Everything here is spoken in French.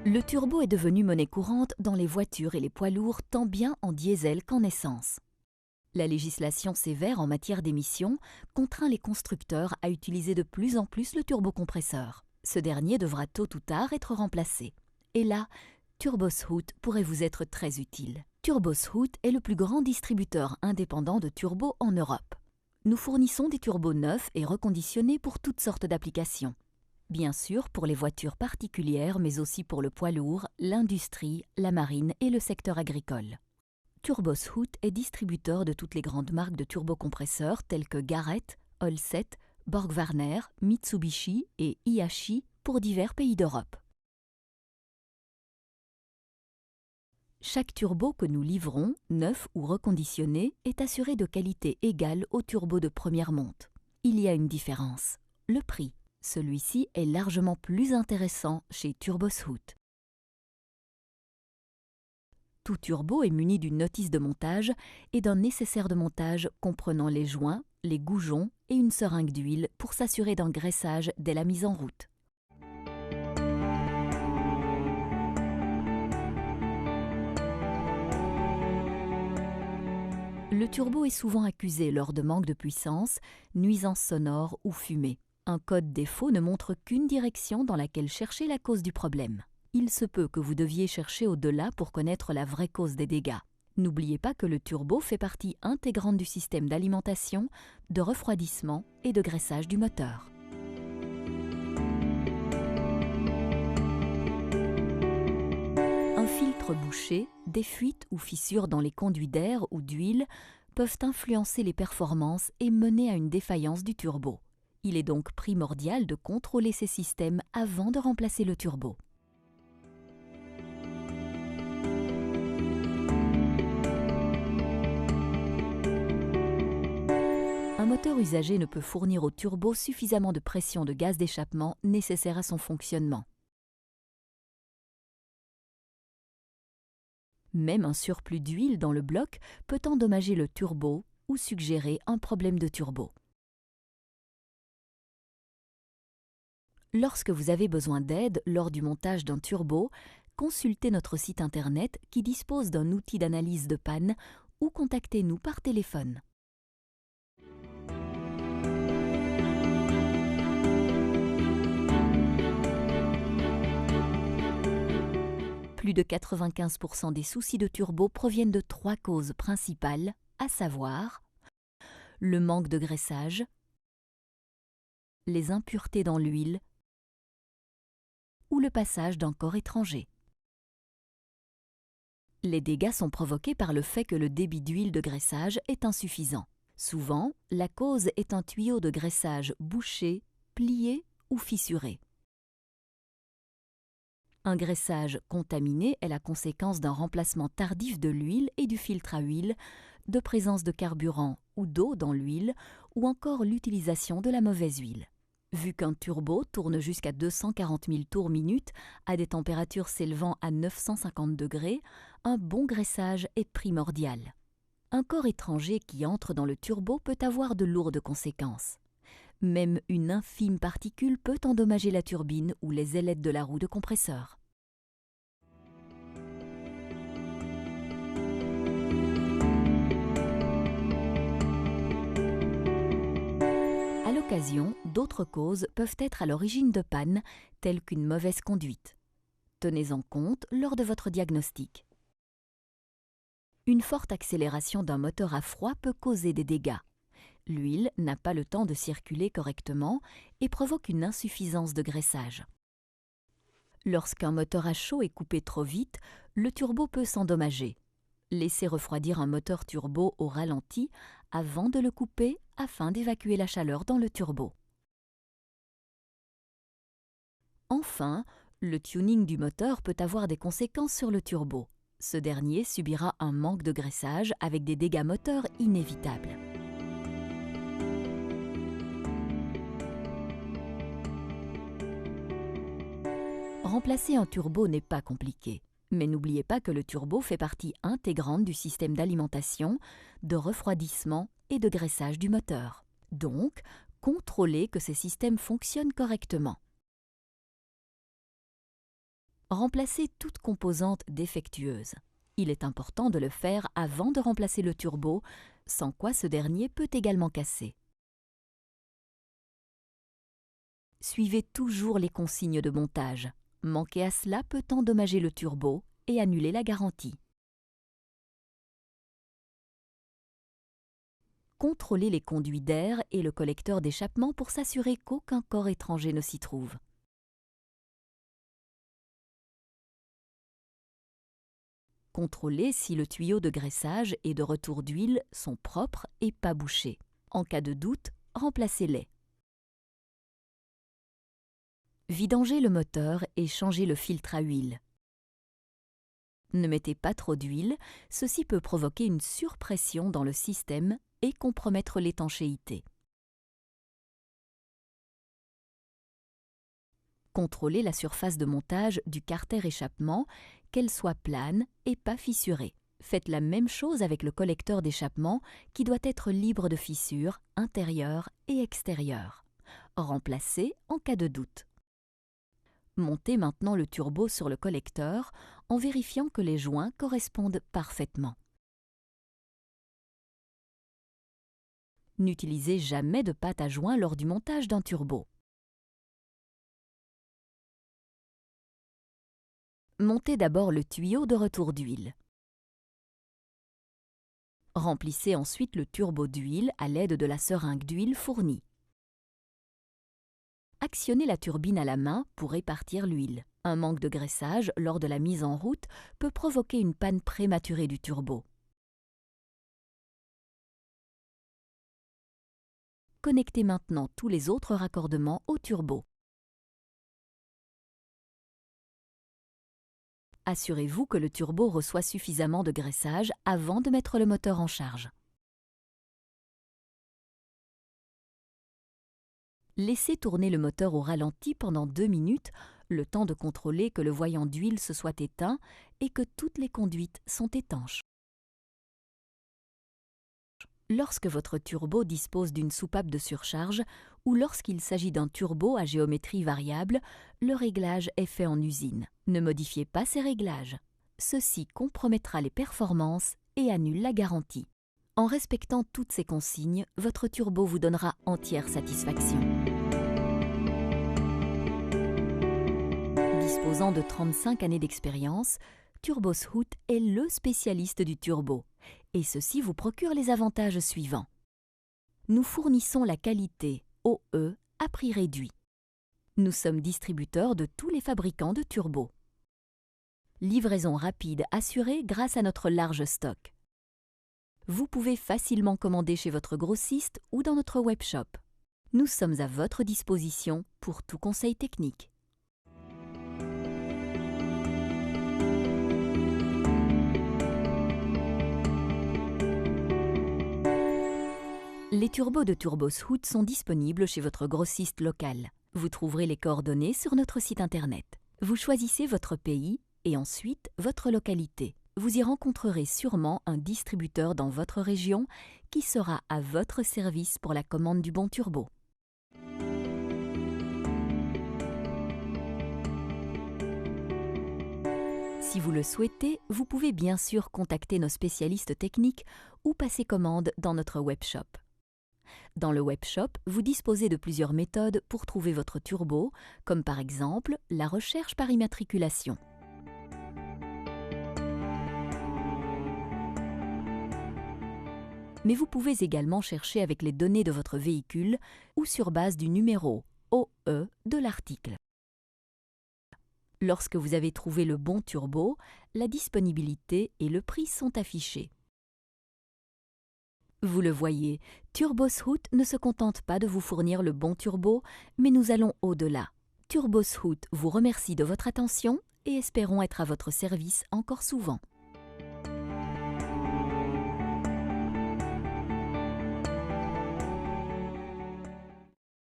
Le turbo est devenu monnaie courante dans les voitures et les poids lourds tant bien en diesel qu'en essence. La législation sévère en matière d'émissions contraint les constructeurs à utiliser de plus en plus le turbocompresseur. Ce dernier devra tôt ou tard être remplacé. Et là, Turboshoot pourrait vous être très utile. Turboshoot est le plus grand distributeur indépendant de turbos en Europe. Nous fournissons des turbos neufs et reconditionnés pour toutes sortes d'applications. Bien sûr pour les voitures particulières, mais aussi pour le poids lourd, l'industrie, la marine et le secteur agricole. Turboshoot est distributeur de toutes les grandes marques de turbocompresseurs telles que Garrett, Holset, Borg-Warner, Mitsubishi et Hiashi pour divers pays d'Europe. Chaque turbo que nous livrons, neuf ou reconditionné, est assuré de qualité égale au turbo de première monte. Il y a une différence, le prix. Celui-ci est largement plus intéressant chez Turboshoot. Tout turbo est muni d'une notice de montage et d'un nécessaire de montage comprenant les joints, les goujons et une seringue d'huile pour s'assurer d'un graissage dès la mise en route. Le turbo est souvent accusé lors de manque de puissance, nuisances sonores ou fumée. Un code défaut ne montre qu'une direction dans laquelle chercher la cause du problème. Il se peut que vous deviez chercher au-delà pour connaître la vraie cause des dégâts. N'oubliez pas que le turbo fait partie intégrante du système d'alimentation, de refroidissement et de graissage du moteur. Un filtre bouché, des fuites ou fissures dans les conduits d'air ou d'huile peuvent influencer les performances et mener à une défaillance du turbo. Il est donc primordial de contrôler ces systèmes avant de remplacer le turbo. Un moteur usagé ne peut fournir au turbo suffisamment de pression de gaz d'échappement nécessaire à son fonctionnement. Même un surplus d'huile dans le bloc peut endommager le turbo ou suggérer un problème de turbo. Lorsque vous avez besoin d'aide lors du montage d'un turbo, consultez notre site internet qui dispose d'un outil d'analyse de panne ou contactez-nous par téléphone. Plus de 95% des soucis de turbo proviennent de 3 causes principales, à savoir le manque de graissage, les impuretés dans l'huile ou le passage d'un corps étranger. Les dégâts sont provoqués par le fait que le débit d'huile de graissage est insuffisant. Souvent, la cause est un tuyau de graissage bouché, plié ou fissuré. Un graissage contaminé est la conséquence d'un remplacement tardif de l'huile et du filtre à huile, de présence de carburant ou d'eau dans l'huile, ou encore l'utilisation de la mauvaise huile. Vu qu'un turbo tourne jusqu'à 240 000 tours minute à des températures s'élevant à 950 degrés, un bon graissage est primordial. Un corps étranger qui entre dans le turbo peut avoir de lourdes conséquences. Même une infime particule peut endommager la turbine ou les ailettes de la roue de compresseur. À l'occasion, d'autres causes peuvent être à l'origine de pannes, telles qu'une mauvaise conduite. Tenez-en compte lors de votre diagnostic. Une forte accélération d'un moteur à froid peut causer des dégâts. L'huile n'a pas le temps de circuler correctement et provoque une insuffisance de graissage. Lorsqu'un moteur à chaud est coupé trop vite, le turbo peut s'endommager. Laissez refroidir un moteur turbo au ralenti avant de le couper afin d'évacuer la chaleur dans le turbo. Enfin, le tuning du moteur peut avoir des conséquences sur le turbo. Ce dernier subira un manque de graissage avec des dégâts moteurs inévitables. Remplacer un turbo n'est pas compliqué. Mais n'oubliez pas que le turbo fait partie intégrante du système d'alimentation, de refroidissement et de graissage du moteur. Donc, contrôlez que ces systèmes fonctionnent correctement. Remplacez toute composante défectueuse. Il est important de le faire avant de remplacer le turbo, sans quoi ce dernier peut également casser. Suivez toujours les consignes de montage. Manquer à cela peut endommager le turbo et annuler la garantie. Contrôlez les conduits d'air et le collecteur d'échappement pour s'assurer qu'aucun corps étranger ne s'y trouve. Contrôlez si le tuyau de graissage et de retour d'huile sont propres et pas bouchés. En cas de doute, remplacez-les. Vidangez le moteur et changez le filtre à huile. Ne mettez pas trop d'huile, ceci peut provoquer une surpression dans le système et compromettre l'étanchéité. Contrôlez la surface de montage du carter échappement, qu'elle soit plane et pas fissurée. Faites la même chose avec le collecteur d'échappement qui doit être libre de fissures intérieures et extérieures. Remplacez en cas de doute. Montez maintenant le turbo sur le collecteur en vérifiant que les joints correspondent parfaitement. N'utilisez jamais de pâte à joint lors du montage d'un turbo. Montez d'abord le tuyau de retour d'huile. Remplissez ensuite le turbo d'huile à l'aide de la seringue d'huile fournie. Actionnez la turbine à la main pour répartir l'huile. Un manque de graissage lors de la mise en route peut provoquer une panne prématurée du turbo. Connectez maintenant tous les autres raccordements au turbo. Assurez-vous que le turbo reçoit suffisamment de graissage avant de mettre le moteur en charge. Laissez tourner le moteur au ralenti pendant 2 minutes, le temps de contrôler que le voyant d'huile se soit éteint et que toutes les conduites sont étanches. Lorsque votre turbo dispose d'une soupape de surcharge ou lorsqu'il s'agit d'un turbo à géométrie variable, le réglage est fait en usine. Ne modifiez pas ces réglages. Ceci compromettra les performances et annule la garantie. En respectant toutes ces consignes, votre turbo vous donnera entière satisfaction. Disposant de 35 années d'expérience, Turboshoot est le spécialiste du turbo. Et ceci vous procure les avantages suivants. Nous fournissons la qualité OE à prix réduit. Nous sommes distributeurs de tous les fabricants de turbos. Livraison rapide assurée grâce à notre large stock. Vous pouvez facilement commander chez votre grossiste ou dans notre webshop. Nous sommes à votre disposition pour tout conseil technique. Les turbos de Turboshoot sont disponibles chez votre grossiste local. Vous trouverez les coordonnées sur notre site internet. Vous choisissez votre pays et ensuite votre localité. Vous y rencontrerez sûrement un distributeur dans votre région qui sera à votre service pour la commande du bon turbo. Si vous le souhaitez, vous pouvez bien sûr contacter nos spécialistes techniques ou passer commande dans notre webshop. Dans le webshop, vous disposez de plusieurs méthodes pour trouver votre turbo, comme par exemple la recherche par immatriculation. Mais vous pouvez également chercher avec les données de votre véhicule ou sur base du numéro OE de l'article. Lorsque vous avez trouvé le bon turbo, la disponibilité et le prix sont affichés. Vous le voyez, Turboshoot ne se contente pas de vous fournir le bon turbo, mais nous allons au-delà. Turboshoot vous remercie de votre attention et espérons être à votre service encore souvent.